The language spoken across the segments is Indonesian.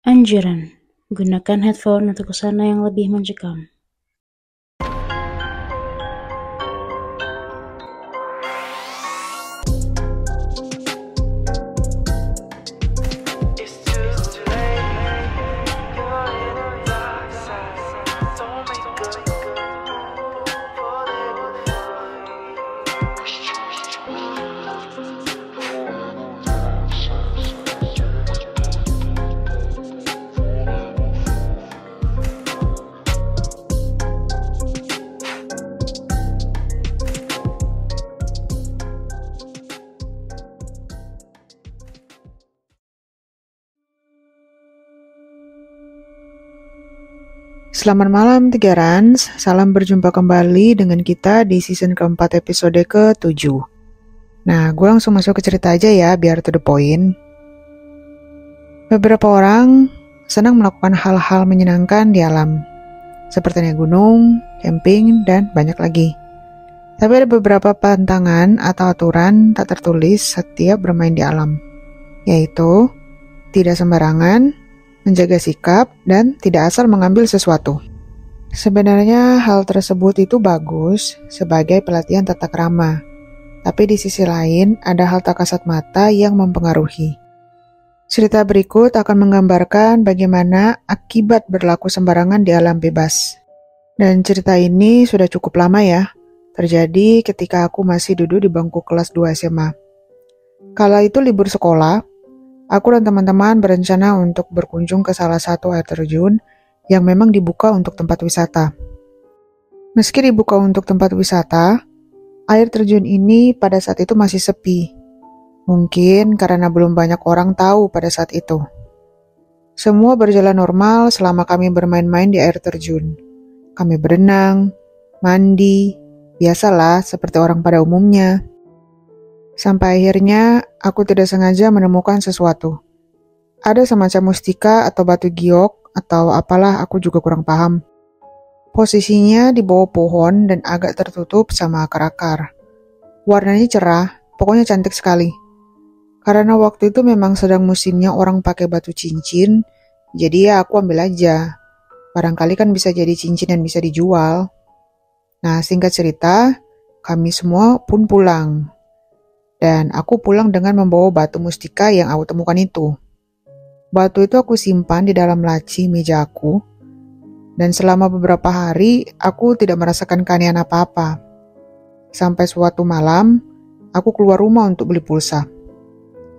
Anjuran: gunakan headphone untuk suasana yang lebih mencekam. Selamat malam Tigarans, salam berjumpa kembali dengan kita di season keempat episode ke-7. Nah, gue langsung masuk ke cerita aja ya, biar to the point. Beberapa orang senang melakukan hal-hal menyenangkan di alam, seperti naik gunung, camping, dan banyak lagi. Tapi ada beberapa pantangan atau aturan tak tertulis setiap bermain di alam, yaitu tidak sembarangan, menjaga sikap, dan tidak asal mengambil sesuatu. Sebenarnya hal tersebut itu bagus sebagai pelatihan tata krama, tapi di sisi lain ada hal tak kasat mata yang mempengaruhi. Cerita berikut akan menggambarkan bagaimana akibat berlaku sembarangan di alam bebas. Dan cerita ini sudah cukup lama ya, terjadi ketika aku masih duduk di bangku kelas 2 SMA. Kala itu libur sekolah, aku dan teman-teman berencana untuk berkunjung ke salah satu air terjun yang memang dibuka untuk tempat wisata. Meski dibuka untuk tempat wisata, air terjun ini pada saat itu masih sepi. Mungkin karena belum banyak orang tahu pada saat itu. Semua berjalan normal selama kami bermain-main di air terjun. Kami berenang, mandi, biasalah seperti orang pada umumnya. Sampai akhirnya aku tidak sengaja menemukan sesuatu. Ada semacam mustika atau batu giok atau apalah, aku juga kurang paham. Posisinya di bawah pohon dan agak tertutup sama akar-akar. Warnanya cerah, pokoknya cantik sekali. Karena waktu itu memang sedang musimnya orang pakai batu cincin, jadi ya aku ambil aja. Barangkali kan bisa jadi cincin dan bisa dijual. Nah, singkat cerita, kami semua pun pulang. Dan aku pulang dengan membawa batu mustika yang aku temukan itu. Batu itu aku simpan di dalam laci meja aku. Dan selama beberapa hari, aku tidak merasakan keanehan apa-apa. Sampai suatu malam, aku keluar rumah untuk beli pulsa.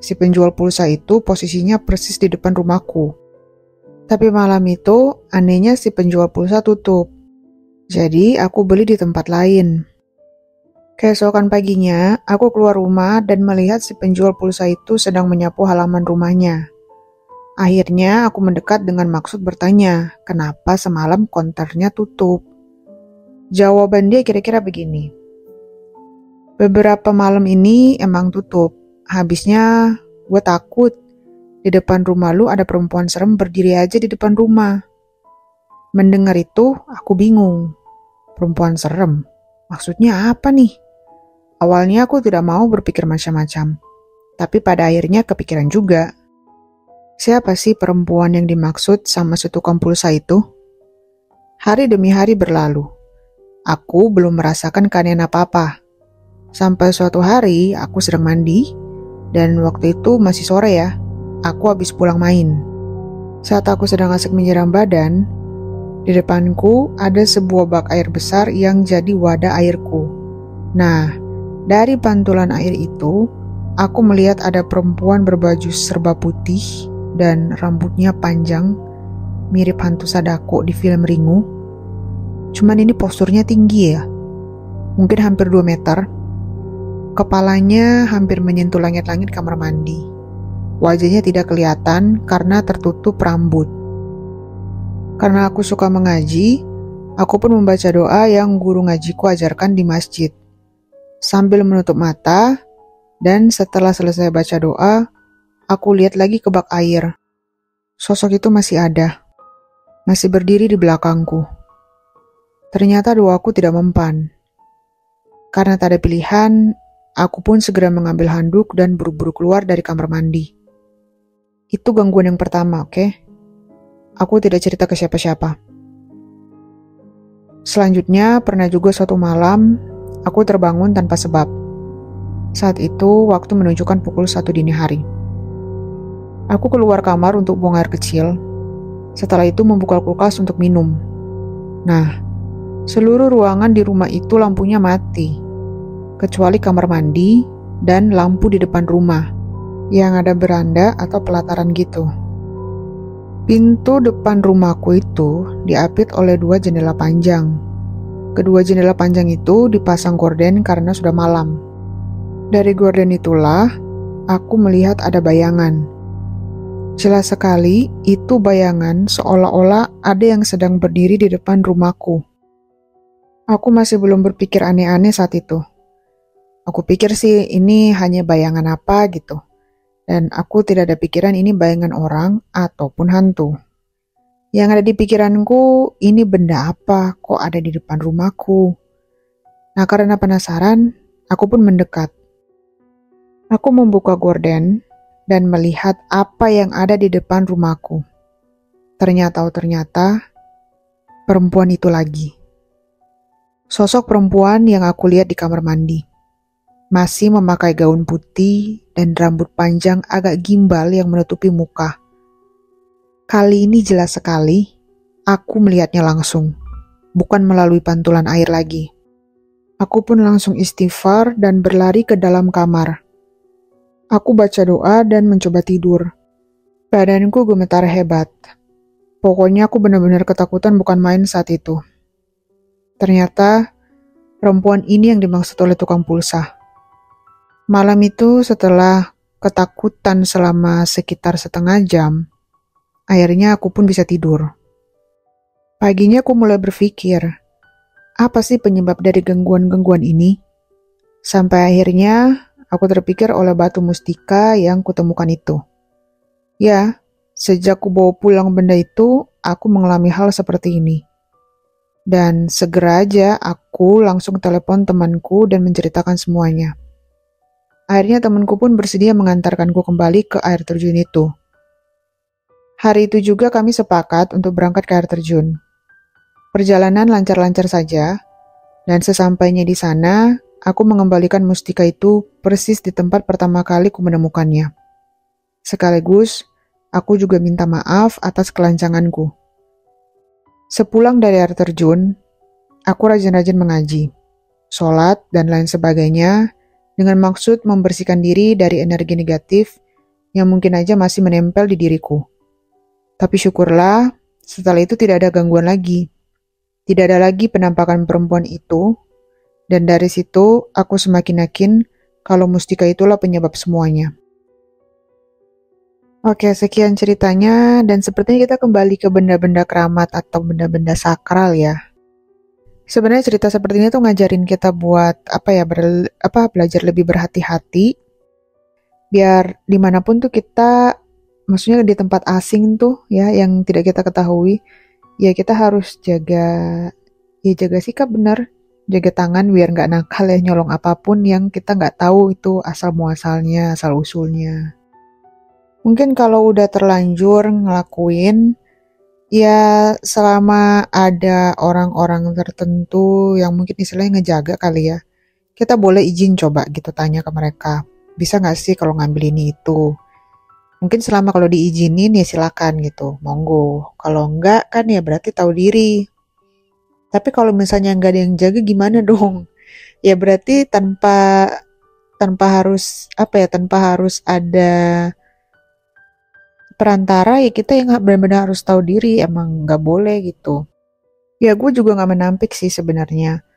Si penjual pulsa itu posisinya persis di depan rumahku. Tapi malam itu, anehnya si penjual pulsa tutup. Jadi, aku beli di tempat lain. Keesokan paginya, aku keluar rumah dan melihat si penjual pulsa itu sedang menyapu halaman rumahnya. Akhirnya aku mendekat dengan maksud bertanya, kenapa semalam konternya tutup? Jawaban dia kira-kira begini. Beberapa malam ini emang tutup. Habisnya gue takut. Di depan rumah lu ada perempuan serem berdiri aja di depan rumah. Mendengar itu, aku bingung. Perempuan serem? Maksudnya apa nih? Awalnya aku tidak mau berpikir macam-macam. Tapi pada akhirnya kepikiran juga. Siapa sih perempuan yang dimaksud sama si tukang pulsa itu? Hari demi hari berlalu. Aku belum merasakan keanehan apa-apa. Sampai suatu hari aku sedang mandi, dan waktu itu masih sore ya. Aku habis pulang main. Saat aku sedang asik menyiram badan, di depanku ada sebuah bak air besar yang jadi wadah airku. Nah, dari pantulan air itu, aku melihat ada perempuan berbaju serba putih dan rambutnya panjang, mirip hantu Sadako di film Ringu. Cuman ini posturnya tinggi ya, mungkin hampir 2 meter. Kepalanya hampir menyentuh langit-langit kamar mandi. Wajahnya tidak kelihatan karena tertutup rambut. Karena aku suka mengaji, aku pun membaca doa yang guru ngajiku ajarkan di masjid. Sambil menutup mata, dan setelah selesai baca doa, aku lihat lagi ke bak air. Sosok itu masih ada, masih berdiri di belakangku. Ternyata doaku tidak mempan. Karena tak ada pilihan, aku pun segera mengambil handuk dan buru-buru keluar dari kamar mandi. Itu gangguan yang pertama, oke? aku tidak cerita ke siapa-siapa. Selanjutnya, pernah juga suatu malam, aku terbangun tanpa sebab. Saat itu, waktu menunjukkan pukul 1 dini hari. Aku keluar kamar untuk buang air kecil. Setelah itu membuka kulkas untuk minum. Nah, seluruh ruangan di rumah itu lampunya mati, kecuali kamar mandi dan lampu di depan rumah, yang ada beranda atau pelataran gitu. Pintu depan rumahku itu diapit oleh 2 jendela panjang. Kedua jendela panjang itu dipasang gorden karena sudah malam. Dari gorden itulah aku melihat ada bayangan. Jelas sekali itu bayangan seolah-olah ada yang sedang berdiri di depan rumahku. Aku masih belum berpikir aneh-aneh saat itu. Aku pikir sih ini hanya bayangan apa gitu. Dan aku tidak ada pikiran ini bayangan orang ataupun hantu. Yang ada di pikiranku, ini benda apa kok ada di depan rumahku. Nah, karena penasaran, aku pun mendekat. Aku membuka gorden dan melihat apa yang ada di depan rumahku. Ternyata perempuan itu lagi. Sosok perempuan yang aku lihat di kamar mandi. Masih memakai gaun putih dan rambut panjang agak gimbal yang menutupi muka. Kali ini jelas sekali, aku melihatnya langsung, bukan melalui pantulan air lagi. Aku pun langsung istighfar dan berlari ke dalam kamar. Aku baca doa dan mencoba tidur. Badanku gemetar hebat. Pokoknya aku benar-benar ketakutan bukan main saat itu. Ternyata, perempuan ini yang dimaksud oleh tukang pulsa. Malam itu setelah ketakutan selama sekitar setengah jam, akhirnya aku pun bisa tidur. Paginya aku mulai berpikir, apa sih penyebab dari gangguan-gangguan ini? Sampai akhirnya aku terpikir oleh batu mustika yang kutemukan itu. Ya, sejak ku bawa pulang benda itu, aku mengalami hal seperti ini. Dan segera aja aku langsung telepon temanku dan menceritakan semuanya. Akhirnya temanku pun bersedia mengantarkanku kembali ke air terjun itu. Hari itu juga kami sepakat untuk berangkat ke air terjun. Perjalanan lancar-lancar saja, dan sesampainya di sana, aku mengembalikan mustika itu persis di tempat pertama kali ku menemukannya. Sekaligus, aku juga minta maaf atas kelancanganku. Sepulang dari air terjun, aku rajin-rajin mengaji, sholat, dan lain sebagainya, dengan maksud membersihkan diri dari energi negatif yang mungkin aja masih menempel di diriku. Tapi syukurlah, setelah itu tidak ada gangguan lagi. Tidak ada lagi penampakan perempuan itu, dan dari situ aku semakin yakin kalau mustika itulah penyebab semuanya. Oke, sekian ceritanya, dan sepertinya kita kembali ke benda-benda keramat atau benda-benda sakral ya. Sebenarnya cerita seperti ini tuh ngajarin kita buat belajar lebih berhati-hati, biar dimanapun tuh kita, maksudnya di tempat asing tuh ya, yang tidak kita ketahui, ya kita harus jaga sikap benar, jaga tangan biar nggak nakal ya, nyolong apapun yang kita nggak tahu itu asal muasalnya, asal usulnya. Mungkin kalau udah terlanjur ngelakuin, ya selama ada orang-orang tertentu yang mungkin istilahnya ngejaga kali ya, kita boleh izin coba gitu, tanya ke mereka, bisa nggak sih kalau ngambil ini itu. Mungkin selama kalau diizinin ya silakan gitu, monggo. Kalau enggak kan ya berarti tahu diri. Tapi kalau misalnya nggak ada yang jaga gimana dong? Ya berarti tanpa harus ada perantara, ya kita yang benar-benar harus tahu diri, emang nggak boleh gitu. Ya gue juga nggak menampik sih sebenarnya.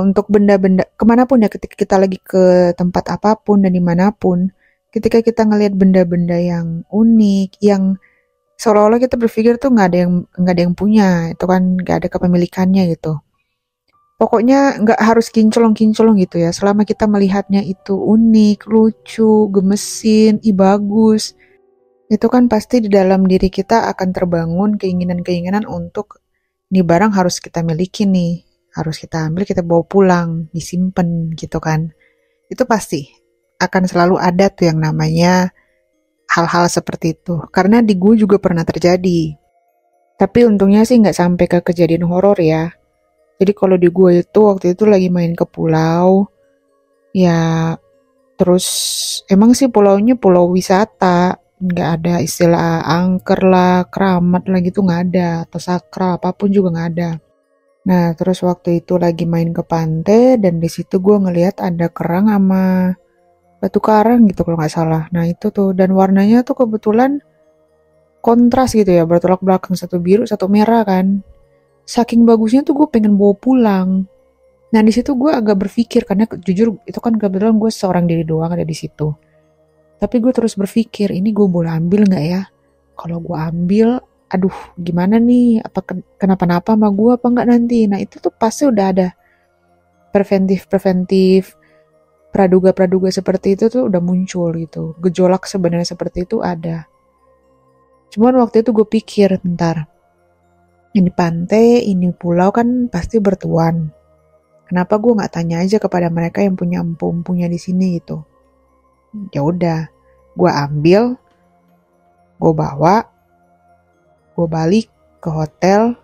Untuk benda-benda kemanapun ya, ketika kita lagi ke tempat apapun dan dimanapun, ketika kita ngelihat benda-benda yang unik, yang seolah-olah kita berpikir tuh nggak ada yang punya, itu kan nggak ada kepemilikannya gitu. Pokoknya nggak harus kinclong-kinclong gitu ya. Selama kita melihatnya itu unik, lucu, gemesin, bagus, itu kan pasti di dalam diri kita akan terbangun keinginan-keinginan untuk ini barang harus kita miliki nih, harus kita ambil, kita bawa pulang, disimpan gitu kan. Itu pasti akan selalu ada tuh yang namanya hal-hal seperti itu. Karena di gue juga pernah terjadi. Tapi untungnya sih nggak sampai ke kejadian horor ya. Jadi kalau di gua itu waktu itu lagi main ke pulau, ya terus emang sih pulaunya pulau wisata, nggak ada istilah angker lah, keramat lah gitu nggak ada, atau sakral apapun juga nggak ada. Nah terus waktu itu lagi main ke pantai dan di situ gua ngelihat ada kerang sama batu karang gitu kalau nggak salah. Nah itu tuh dan warnanya tuh kebetulan kontras gitu ya, bertolak belakang, satu biru satu merah kan. Saking bagusnya tuh gue pengen bawa pulang. Nah di situ gue agak berpikir karena jujur itu kan kebetulan gue seorang diri doang ada di situ. Tapi gue terus berpikir ini gue boleh ambil nggak ya? Kalau gue ambil, aduh gimana nih? Apa kenapa-napa sama gue apa nggak nanti? Nah itu tuh pasti udah ada preventif praduga-praduga seperti itu tuh udah muncul gitu. Gejolak sebenarnya seperti itu ada. Cuman waktu itu gue pikir, bentar, ini pantai, ini pulau kan pasti bertuan. Kenapa gue nggak tanya aja kepada mereka yang punya empu-empunya di sini gitu? Ya udah, gue ambil, gue bawa, gue balik ke hotel,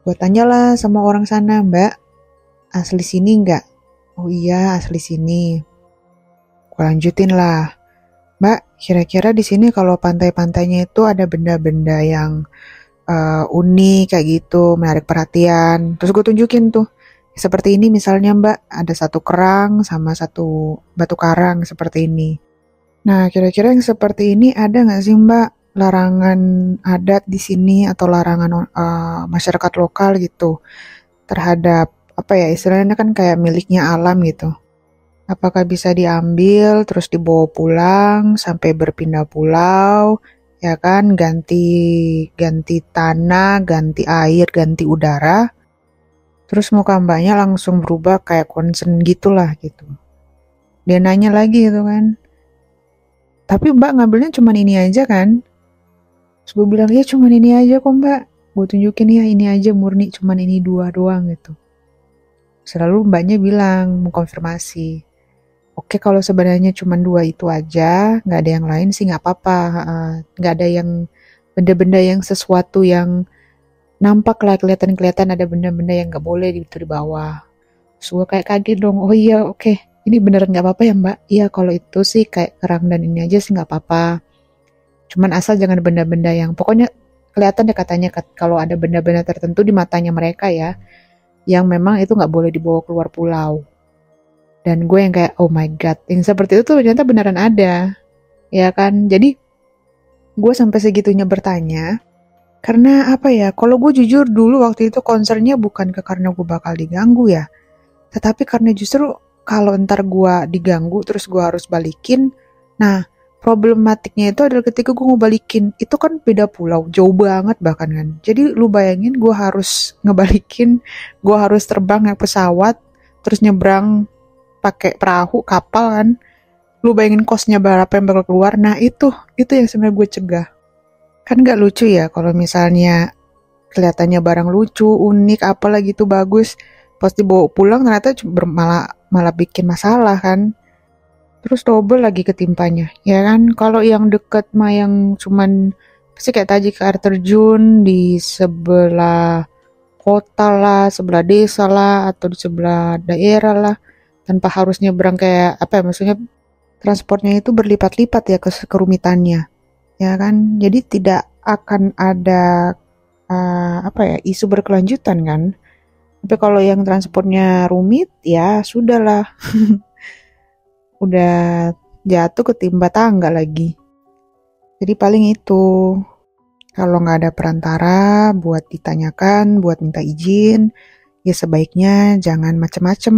gue tanyalah sama orang sana, Mbak, asli sini nggak? Oh iya, asli sini. Gue lanjutin lah, Mbak, kira-kira di sini kalau pantai-pantainya itu ada benda-benda yang unik kayak gitu, menarik perhatian. Terus gue tunjukin tuh, seperti ini misalnya Mbak, ada satu kerang sama satu batu karang seperti ini. Nah, kira-kira yang seperti ini ada nggak sih Mbak larangan adat di sini atau larangan masyarakat lokal gitu terhadap apa ya istilahnya kan kayak miliknya alam gitu. Apakah bisa diambil terus dibawa pulang sampai berpindah pulau, ya kan, ganti ganti tanah, ganti air, ganti udara. Terus muka mbaknya langsung berubah kayak concern gitulah gitu. Dia nanya lagi gitu kan. Tapi mbak ngambilnya cuman ini aja kan? Terus gue bilang, ya cuman ini aja kok mbak. Gue tunjukin ya ini aja murni cuman ini dua doang gitu. Selalu mbaknya bilang, mengkonfirmasi. Oke kalau sebenarnya cuma dua itu aja, nggak ada yang lain sih nggak apa-apa. Nggak ada yang benda-benda yang sesuatu yang nampak lah kelihatan ada benda-benda yang nggak boleh itu dibawa. So kayak kaget dong. Oh iya oke. Ini beneran nggak apa-apa ya mbak? Iya kalau itu sih kayak kerang dan ini aja sih nggak apa-apa. Cuman asal jangan benda-benda yang pokoknya kelihatan deh katanya kalau ada benda-benda tertentu di matanya mereka ya, yang memang itu nggak boleh dibawa keluar pulau. Dan gue yang kayak, oh my god, yang seperti itu tuh ternyata beneran ada. Ya kan, jadi gue sampai segitunya bertanya, karena apa ya, kalau gue jujur dulu waktu itu concernnya bukan karena gue bakal diganggu ya, tetapi karena justru kalau ntar gue diganggu terus gue harus balikin, nah problematiknya itu adalah ketika gue mau balikin, itu kan beda pulau, jauh banget bahkan kan. Jadi lu bayangin gue harus ngebalikin, gue harus terbang naik pesawat, terus nyebrang pakai perahu kapal kan, lu bayangin kosnya berapa yang bakal keluar. Nah itu yang sebenarnya gue cegah, kan nggak lucu ya kalau misalnya kelihatannya barang lucu unik apalagi tuh bagus pas dibawa pulang ternyata malah bikin masalah kan, terus double lagi ketimpanya ya kan. Kalau yang deket mah yang cuman pasti kayak tadi ke air terjun di sebelah kota lah, sebelah desa lah, atau di sebelah daerah lah, tanpa harus nyebrang kayak apa ya, maksudnya transportnya itu berlipat-lipat ya kerumitannya ya kan, jadi tidak akan ada apa ya isu berkelanjutan kan. Tapi kalau yang transportnya rumit ya sudahlah udah jatuh ketimpa tangga lagi. Jadi paling itu, kalau nggak ada perantara buat ditanyakan, buat minta izin, ya sebaiknya jangan macem-macem.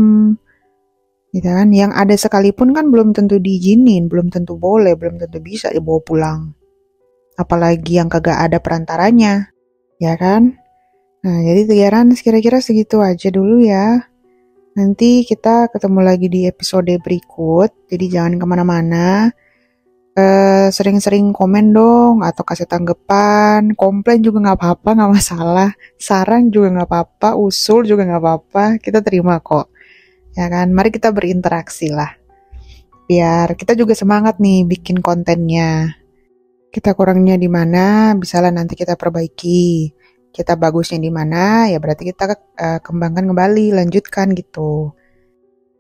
Gitu kan, yang ada sekalipun kan belum tentu diizinin, belum tentu boleh, belum tentu bisa dibawa pulang. Apalagi yang kagak ada perantaranya, ya kan? Nah, jadi Tiaran kira-kira segitu aja dulu ya. Nanti kita ketemu lagi di episode berikut, jadi jangan kemana-mana. Sering-sering komen dong, atau kasih tanggapan, komplain juga nggak apa-apa, nggak masalah. Saran juga nggak apa-apa, usul juga nggak apa-apa, kita terima kok. Ya kan, mari kita berinteraksi lah. Biar kita juga semangat nih bikin kontennya. Kita kurangnya di mana, bisalah nanti kita perbaiki. Kita bagusnya di mana, ya berarti kita kembangkan kembali, lanjutkan gitu.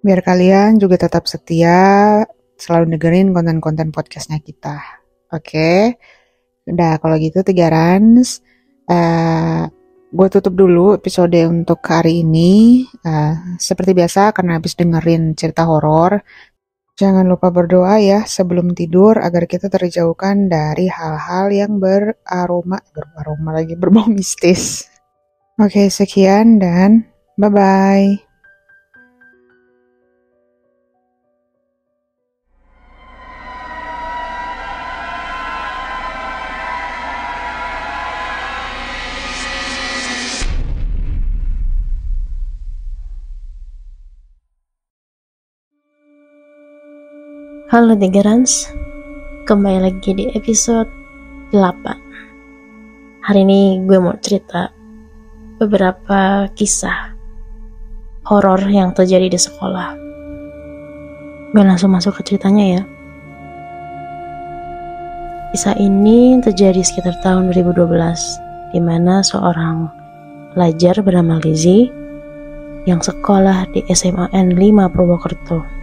Biar kalian juga tetap setia, selalu dengerin konten-konten podcastnya kita. Oke? Udah, kalau gitu 3 Rans, gue tutup dulu episode untuk hari ini. Seperti biasa, karena habis dengerin cerita horor, jangan lupa berdoa ya sebelum tidur agar kita terjauhkan dari hal-hal yang berbau mistis. Oke, sekian dan bye-bye. Halo Tigerans, kembali lagi di episode 8. Hari ini gue mau cerita beberapa kisah horor yang terjadi di sekolah. Gue langsung masuk ke ceritanya ya. Kisah ini terjadi sekitar tahun 2012, di mana seorang pelajar bernama Lizzie yang sekolah di SMAN 5 Purwokerto.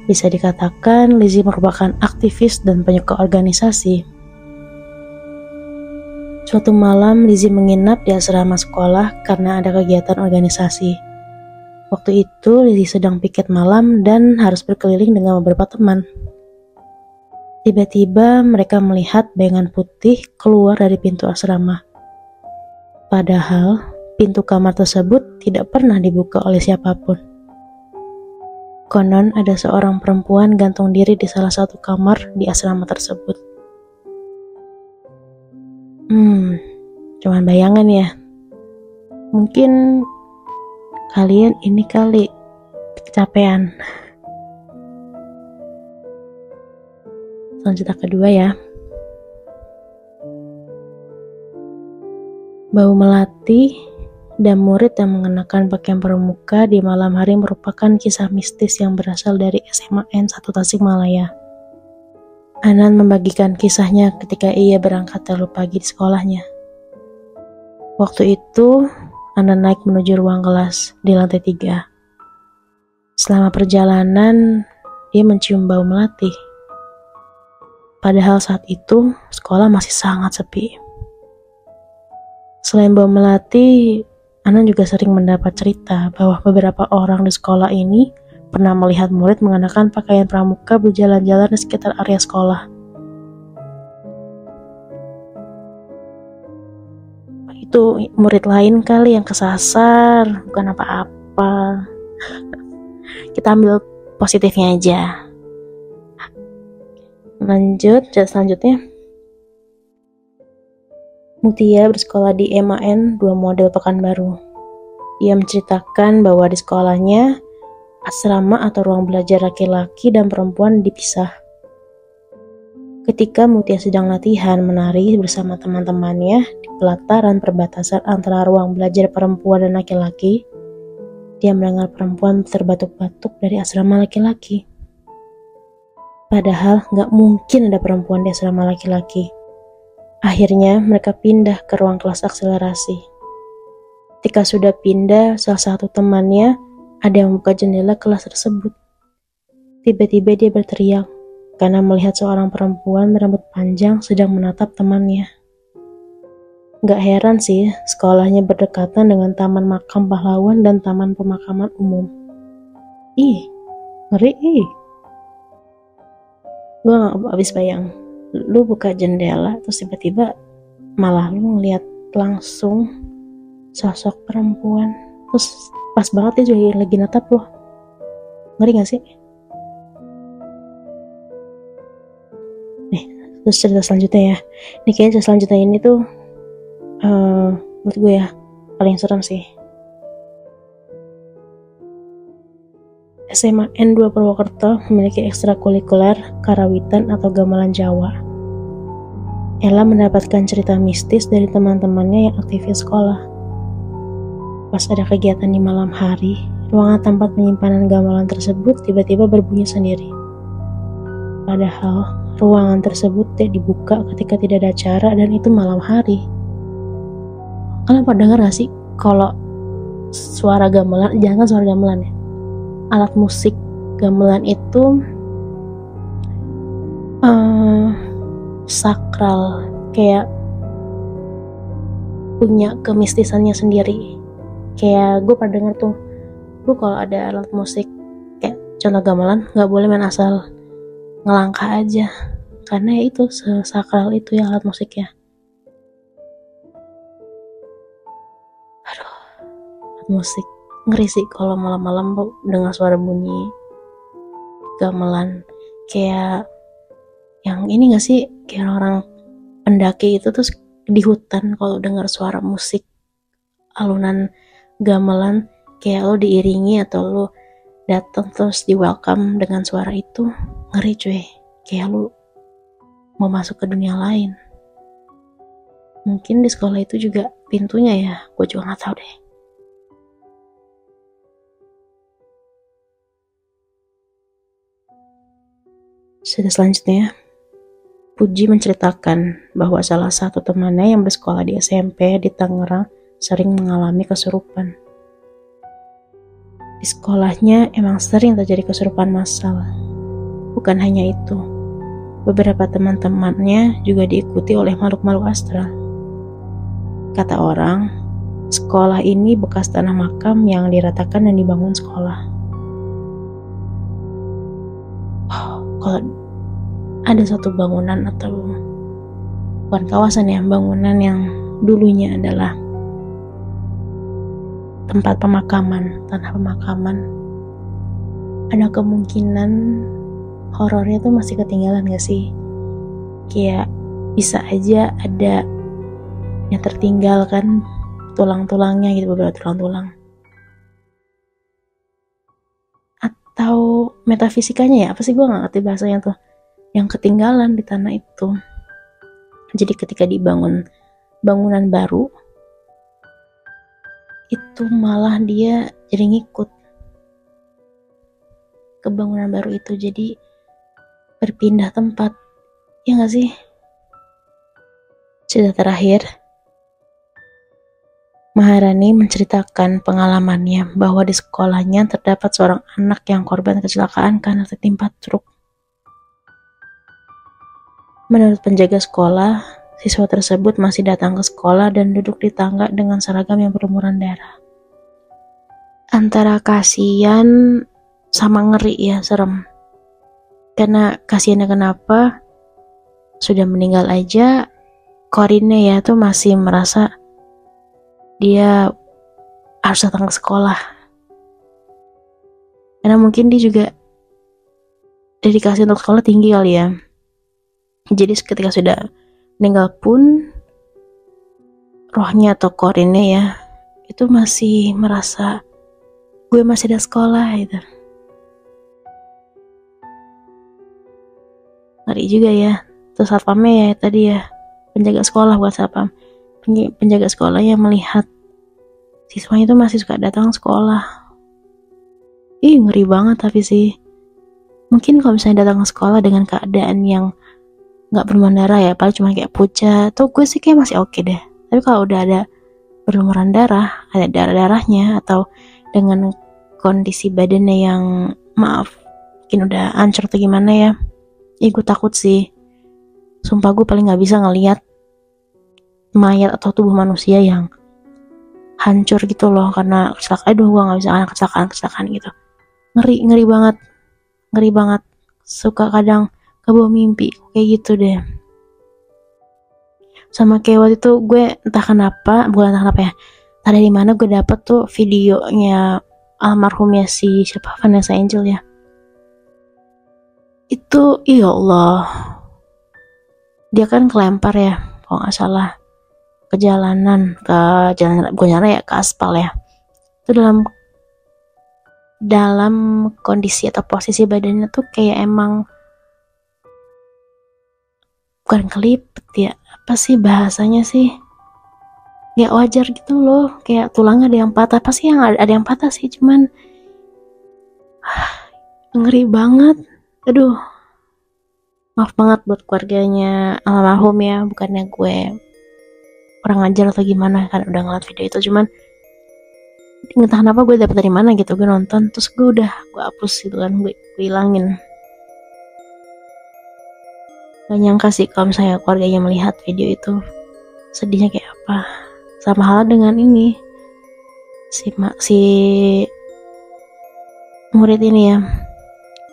Bisa dikatakan Lizzie merupakan aktivis dan penyuka organisasi. Suatu malam Lizzie menginap di asrama sekolah karena ada kegiatan organisasi. Waktu itu Lizzie sedang piket malam dan harus berkeliling dengan beberapa teman. Tiba-tiba mereka melihat bayangan putih keluar dari pintu asrama. Padahal pintu kamar tersebut tidak pernah dibuka oleh siapapun. Konon ada seorang perempuan gantung diri di salah satu kamar di asrama tersebut. Cuman bayangan ya. Mungkin kalian ini kali kecapean. Cerita kedua ya. Bau melati dan murid yang mengenakan pakaian pramuka di malam hari merupakan kisah mistis yang berasal dari SMAN 1 Tasikmalaya. Anan membagikan kisahnya ketika ia berangkat terlalu pagi di sekolahnya. Waktu itu, Anan naik menuju ruang kelas di lantai 3. Selama perjalanan, dia mencium bau melati. Padahal saat itu, sekolah masih sangat sepi. Selain bau melati, Anan juga sering mendapat cerita bahwa beberapa orang di sekolah ini pernah melihat murid mengenakan pakaian pramuka berjalan-jalan di sekitar area sekolah. Itu murid lain kali yang kesasar, bukan apa-apa. Kita ambil positifnya aja. Lanjut, selanjutnya. Mutia bersekolah di MAN 2 Model Pekanbaru. Ia menceritakan bahwa di sekolahnya, asrama atau ruang belajar laki-laki dan perempuan dipisah. Ketika Mutia sedang latihan menari bersama teman-temannya di pelataran perbatasan antara ruang belajar perempuan dan laki-laki, dia mendengar perempuan terbatuk-batuk dari asrama laki-laki. Padahal gak mungkin ada perempuan di asrama laki-laki. Akhirnya mereka pindah ke ruang kelas akselerasi. Ketika sudah pindah, salah satu temannya ada yang membuka jendela kelas tersebut. Tiba-tiba dia berteriak karena melihat seorang perempuan berambut panjang sedang menatap temannya. Gak heran sih, sekolahnya berdekatan dengan Taman Makam Pahlawan dan Taman Pemakaman Umum. Ih, ngeri ih. Gue gak habis bayang. Lu buka jendela terus tiba-tiba malah lu ngeliat langsung sosok perempuan, terus pas banget dia juga lagi natap lo. Ngeri gak sih? Nih, terus cerita selanjutnya ya. Ini kayaknya cerita selanjutnya ini tuh menurut gue ya paling serem sih. SMAN 2 Purwokerto memiliki ekstrakurikuler karawitan atau gamelan Jawa. Ella mendapatkan cerita mistis dari teman-temannya yang aktivis sekolah. Pas ada kegiatan di malam hari, ruangan tempat penyimpanan gamelan tersebut tiba-tiba berbunyi sendiri. Padahal ruangan tersebut dibuka ketika tidak ada acara dan itu malam hari. Kalian pernah dengar gak sih kalau suara gamelan, jangan suara gamelan ya, alat musik gamelan itu sakral, kayak punya kemistisannya sendiri. Kayak gue pernah denger tuh, lu kalau ada alat musik kayak contoh gamelan gak boleh main asal ngelangkah aja, karena ya itu sesakral itu ya alat musiknya. Aduh, alat musik ngeri sih kalau malam-malam dengar suara bunyi gamelan. Kayak yang ini gak sih, kayak orang pendaki itu terus di hutan kalau dengar suara musik alunan gamelan, kayak lo diiringi atau lo datang terus di welcome dengan suara itu, ngeri cuy, kayak lo mau masuk ke dunia lain. Mungkin di sekolah itu juga pintunya ya, gue juga gak tahu deh. Selanjutnya, Puji menceritakan bahwa salah satu temannya yang bersekolah di SMP di Tangerang sering mengalami kesurupan. Di sekolahnya emang sering terjadi kesurupan massal. Bukan hanya itu, beberapa teman-temannya juga diikuti oleh makhluk-makhluk astral. Kata orang, sekolah ini bekas tanah makam yang diratakan dan dibangun sekolah. Kalau ada satu bangunan atau bukan kawasan ya, bangunan yang dulunya adalah tempat pemakaman, tanah pemakaman, ada kemungkinan horornya tuh masih ketinggalan gak sih? Kayak bisa aja ada yang tertinggal kan, tulang-tulangnya gitu, beberapa tulang-tulang. Atau metafisikanya ya, apa sih, gue gak ngerti bahasanya tuh, yang ketinggalan di tanah itu. Jadi ketika dibangun bangunan baru, itu malah dia jadi ngikut ke bangunan baru itu, jadi berpindah tempat. Ya gak sih? Cerita terakhir, Maharani menceritakan pengalamannya bahwa di sekolahnya terdapat seorang anak yang korban kecelakaan karena tertimpa truk. Menurut penjaga sekolah, siswa tersebut masih datang ke sekolah dan duduk di tangga dengan seragam yang berlumuran darah. Antara kasihan sama ngeri ya, serem. Karena kasihannya kenapa? Sudah meninggal aja, Corinne ya tuh masih merasa dia harus datang ke sekolah. Karena mungkin dia juga dedikasi untuk sekolah tinggi kali ya. Jadi ketika sudah meninggal pun rohnya atau Corinne ya itu masih merasa gue masih ada sekolah gitu. Ngeri juga ya. Terus satpamnya ya tadi ya, penjaga sekolah bukan satpam, penjaga sekolah yang melihat siswanya itu masih suka datang sekolah. Ngeri banget. Tapi sih mungkin kalau misalnya datang ke sekolah dengan keadaan yang nggak berlumuran darah ya, paling cuma kayak pucat, tuh gue sih kayak masih oke deh. Tapi kalau udah ada berlumuran darah, ada darah-darahnya, atau dengan kondisi badannya yang mungkin udah hancur atau gimana ya, gue takut sih. Sumpah gue paling nggak bisa ngelihat mayat atau tubuh manusia yang hancur gitu loh karena kecelakaan. Aduh, gue nggak bisa, anak kecelakaan gitu. Ngeri banget. Suka kadang kebawa mimpi kayak gitu deh. Sama kayak waktu itu gue entah kenapa ya, ada di mana gue dapet tuh videonya almarhumnya si siapa, Vanessa Angel ya. Itu ya Allah, dia kan kelempar ya kalau nggak salah ke jalanan, bukan jalan ya, ke aspal ya. Itu dalam kondisi atau posisi badannya tuh kayak emang bukan kelipet ya, apa sih bahasanya sih, gak wajar gitu loh, kayak tulangnya ada yang patah. Pasti yang ada yang patah sih, cuman ngeri banget. Aduh, Maaf banget buat keluarganya almarhum ya, bukannya gue kurang ajar atau gimana kan udah ngeliat video itu, cuman entah kenapa gue dapet dari mana gitu, gue nonton terus gue hapus gitu kan, gue hilangin. Gak nyangka sih kalau misalnya keluarganya melihat video itu, sedihnya kayak apa. Sama hal dengan ini si murid ini ya,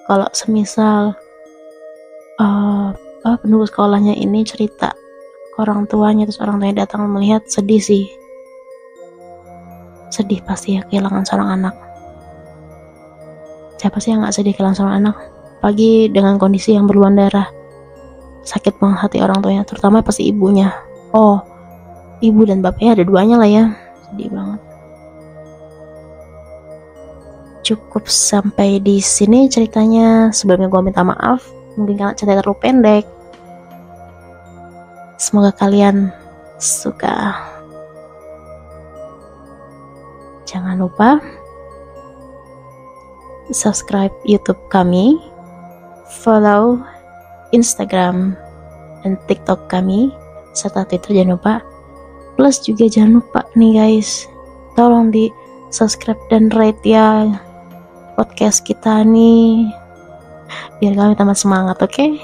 kalau semisal penduduk sekolahnya ini cerita ke orang tuanya, terus orang tuanya datang melihat, sedih sih, sedih pasti ya kehilangan seorang anak. Siapa sih yang gak sedih kehilangan seorang anak, apalagi dengan kondisi yang berluan darah. Sakit banget hati orang tuanya, terutama pasti ibunya. Ibu dan bapaknya ada duanya lah ya, sedih banget. Cukup sampai di sini ceritanya. Sebelumnya gue minta maaf mungkin karena cerita terlalu pendek. Semoga kalian suka. Jangan lupa subscribe YouTube kami, follow Instagram dan TikTok kami, serta Twitter jangan lupa. Plus juga jangan lupa nih guys, tolong di subscribe dan rate ya podcast kita nih, biar kami tambah semangat, oke?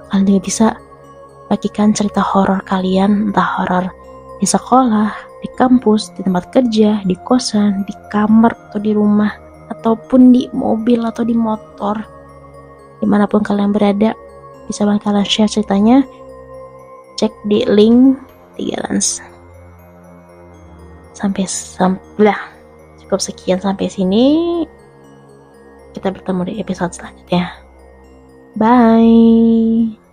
Kalian juga bisa bagikan cerita horor kalian, entah horor di sekolah, di kampus, di tempat kerja, di kosan, di kamar atau di rumah, ataupun di mobil atau di motor, dimanapun kalian berada, bisa banget kalian share ceritanya. Cek di link 3 Lans. Cukup sekian sampai sini. Kita bertemu di episode selanjutnya. Bye.